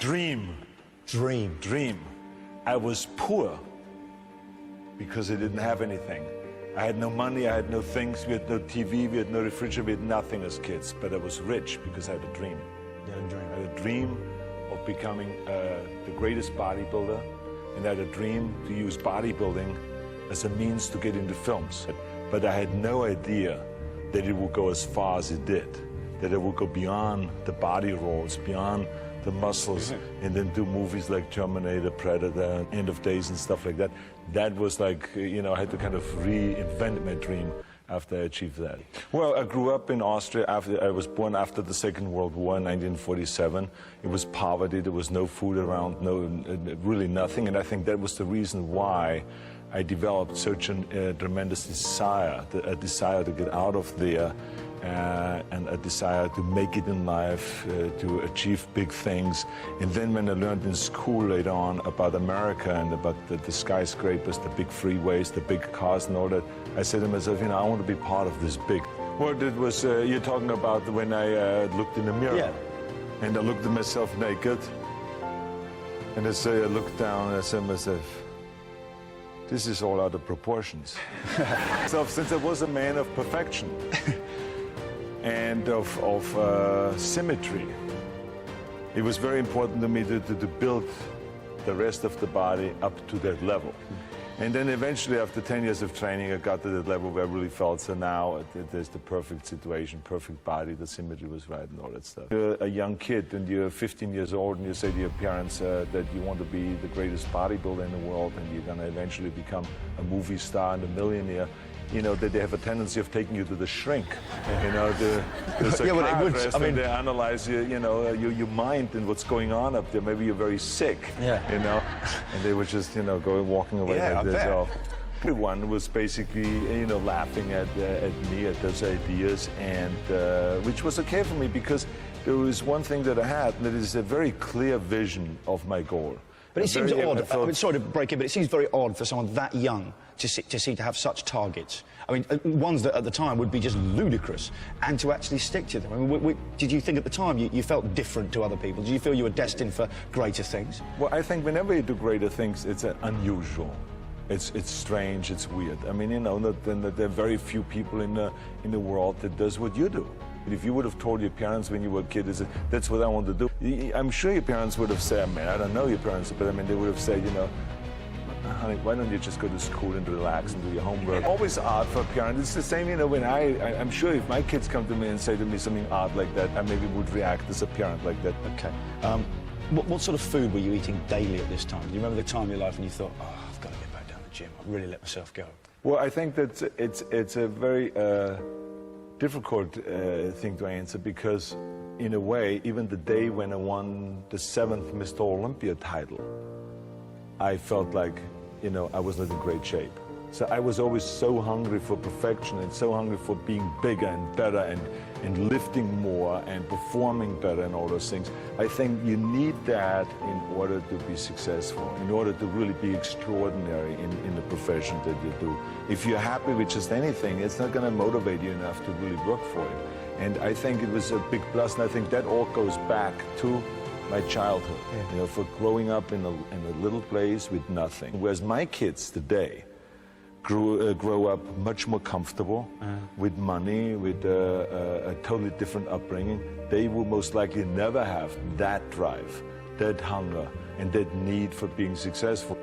Dream. Dream. I was poor because I didn't have anything. I had no money, I had no things, we had no TV, we had no refrigerator, we had nothing as kids. But I was rich because I had a dream. You had a dream. I had a dream of becoming the greatest bodybuilder, and I had a dream to use bodybuilding as a means to get into films. But I had no idea that it would go as far as it did, that it would go beyond the body roles, beyond the muscles, and then do movies like Terminator, Predator, End of Days and stuff like that. That was like, you know, I had to kind of reinvent my dream after I achieved that. Well, I grew up in Austria. I was born after the Second World War in 1947. It was poverty, there was no food around, really nothing, and I think that was the reason why I developed such a tremendous desire, a desire to get out of there, and a desire to make it in life, to achieve big things. And then when I learned in school later on about America and about the skyscrapers, the big freeways, the big cars and all that, I said to myself, you know, I want to be part of this big. Well, it was, you're talking about when I looked in the mirror. Yeah. And I looked at myself naked. And I looked down and I said to myself, this is all out of proportions. So since I was a man of perfection, and of symmetry, it was very important to me to build the rest of the body up to that level. And then eventually, after 10 years of training, I got to that level where I really felt, so now there's the perfect situation, perfect body, the symmetry was right and all that stuff. You're a young kid and you're 15 years old and you say to your parents that you want to be the greatest bodybuilder in the world and you're going to eventually become a movie star and a millionaire. You know, that they have a tendency of taking you to the shrink. You know, the psychiatrist, and they analyze you know, your mind and what's going on up there. Maybe you're very sick, you know, and they would just, you know, walking away like this. So everyone was basically, you know, laughing at me, at those ideas, and which was okay for me because there was one thing that I had, that is a very clear vision of my goal. But it seems odd, I mean, sorry to break in, but it seems very odd for someone that young to have such targets. I mean, ones that at the time would be just ludicrous, and to actually stick to them. I mean, did you think at the time you felt different to other people? Did you feel you were destined for greater things? Well, I think whenever you do greater things, it's unusual. It's strange, it's weird. I mean, you know, there are very few people in the world that does what you do. If you would have told your parents when you were a kid, that's what I want to do, I'm sure your parents would have said, man, I don't know your parents, but I mean, they would have said, you know, honey, why don't you just go to school and relax and do your homework? Always odd for a parent. It's the same, you know, when I'm sure if my kids come to me and say to me something odd like that, I maybe would react as a parent like that. Okay. What sort of food were you eating daily at this time? Do you remember the time in your life when you thought, oh, I've got to get back down to the gym, I've really let myself go? Well, I think that it's a very difficult thing to answer because, in a way, even the day when I won the 7th Mr. Olympia title, I felt like, you know, I was not in great shape. So I was always so hungry for perfection and so hungry for being bigger and better and lifting more and performing better and all those things. I think you need that in order to be successful, in order to really be extraordinary in the profession that you do. If you're happy with just anything, it's not going to motivate you enough to really work for it. And I think it was a big plus, and I think that all goes back to my childhood, you know, for growing up in a little place with nothing. Whereas my kids today grow up much more comfortable with money, with a totally different upbringing. They will most likely never have that drive, that hunger, and that need for being successful.